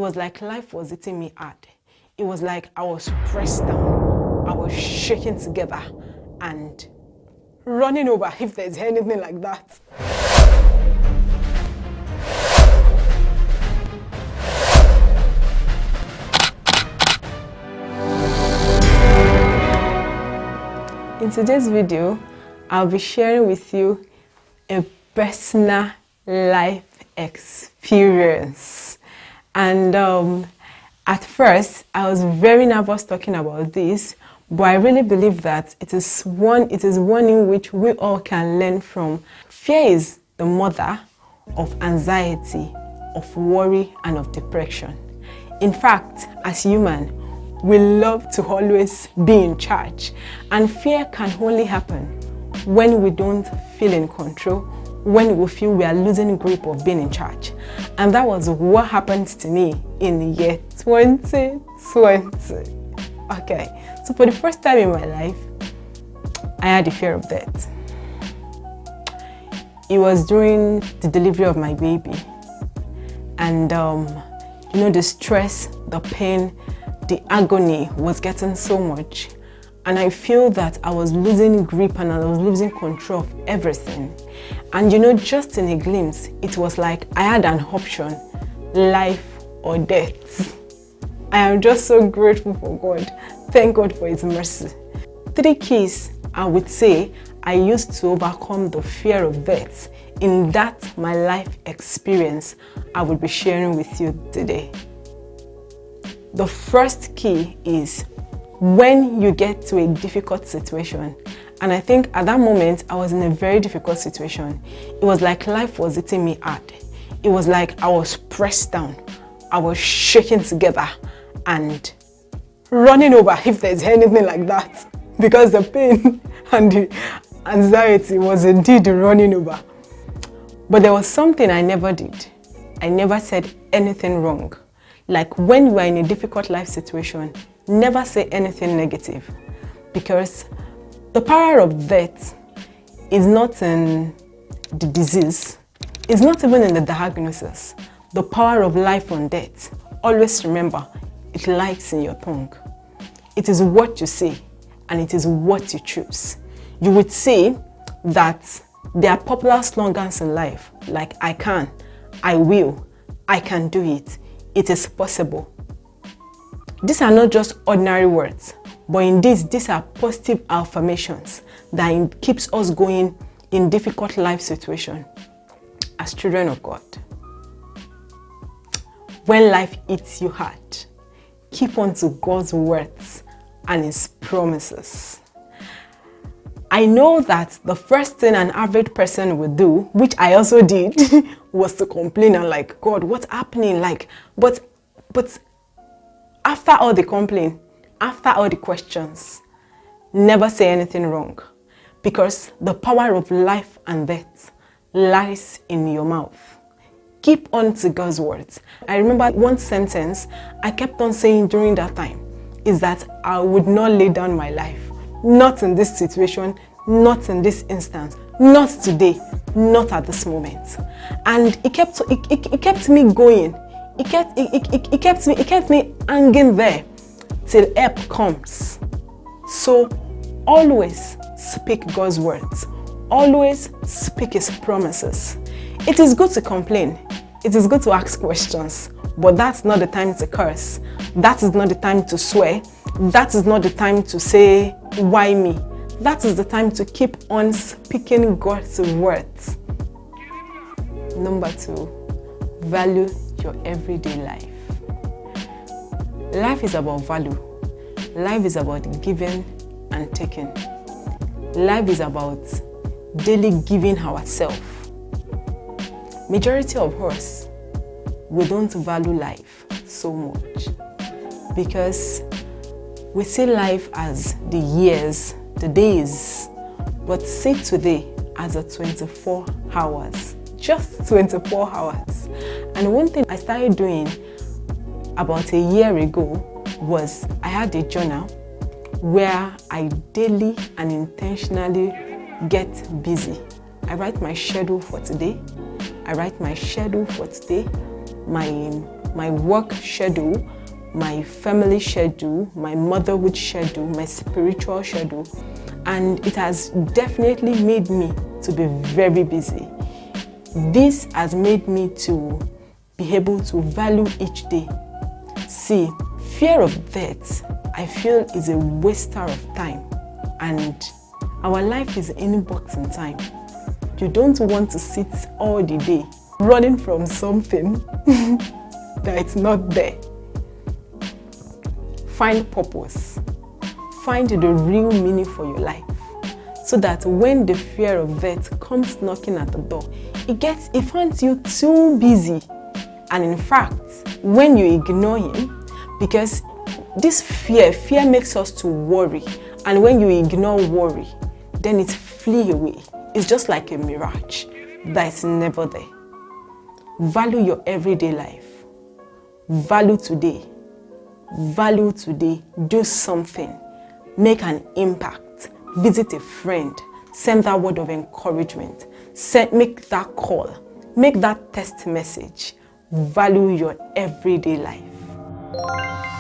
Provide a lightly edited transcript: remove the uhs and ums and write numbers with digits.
It was like life was eating me hard. It was like I was pressed down. I was shaking together and running over, if there's anything like that. In today's video, I'll be sharing with you a personal life experience. And at first, I was very nervous talking about this, but I really believe that it is one in which we all can learn from. Fear is the mother of anxiety, of worry, and of depression. In fact, as human, we love to always be in charge, and fear can only happen when we don't feel in control, when we feel we are losing grip of being in charge. And that was what happened to me in the year 2020. Okay, so for the first time in my life, I had the fear of death. It was during the delivery of my baby, and the stress, the pain, the agony was getting so much, and I feel that I was losing grip and I was losing control of everything. And just in a glimpse, it was like I had an option: life or death. I am just so grateful for God. Thank God for His mercy. 3 keys I would say I used to overcome the fear of death in that my life experience I will be sharing with you today. The first key is when you get to a difficult situation. And I think at that moment, I was in a very difficult situation. It was like life was eating me hard. It was like I was pressed down. I was shaking together and running over, if there's anything like that. Because the pain and the anxiety was indeed running over. But there was something I never did. I never said anything wrong. Like when you are in a difficult life situation, never say anything negative, because the power of death is not in the disease, it's not even in the diagnosis. The power of life and death, always remember, it lies in your tongue. It is what you say and it is what you choose. You would say that there are popular slogans in life like I can, I will, I can do it. It is possible. These are not just ordinary words, but indeed these are positive affirmations that keeps us going in difficult life situations as children of God. When life eats you hard, keep on to God's words and His promises. I know that the first thing an average person would do, which I also did, was to complain and like, God, what's happening? But after all the complaint, after all the questions, never say anything wrong, because the power of life and death lies in your mouth. Keep on to God's words. I remember one sentence I kept on saying during that time is that I would not lay down my life. Not in this situation, not in this instance, not today, not at this moment. And it kept me going. It kept me hanging there till help comes. So always speak God's words. Always speak His promises. It is good to complain. It is good to ask questions, but that's not the time to curse. That is not the time to swear. That is not the time to say, why me? That is the time to keep on speaking God's words. Number 2, value your everyday life. Life is about value. Life is about giving and taking. Life is about daily giving ourselves. Majority of us, we don't value life so much because we see life as the years, the days, but see today as a 24 hours, just 24 hours. And one thing I started doing about a year ago was I had a journal where I daily and intentionally get busy. I write my schedule for today. I write my schedule for today, my my work schedule, my family schedule, my motherhood schedule, my spiritual schedule, and it has definitely made me to be very busy. This has made me to be able to value each day. See, fear of death, I feel, is a waster of time, and our life is inbox in time. You don't want to sit all the day running from something that's not there. Find purpose. Find the real meaning for your life, so that when the fear of death comes knocking at the door, it finds you too busy. And in fact, when you ignore him, because this fear makes us to worry, and when you ignore worry, then it flee away. It's just like a mirage that's never there. Value your everyday life. Value today. Value today. Do something. Make an impact. Visit a friend. Send that word of encouragement. Make that call. Make that text message. Value your everyday life.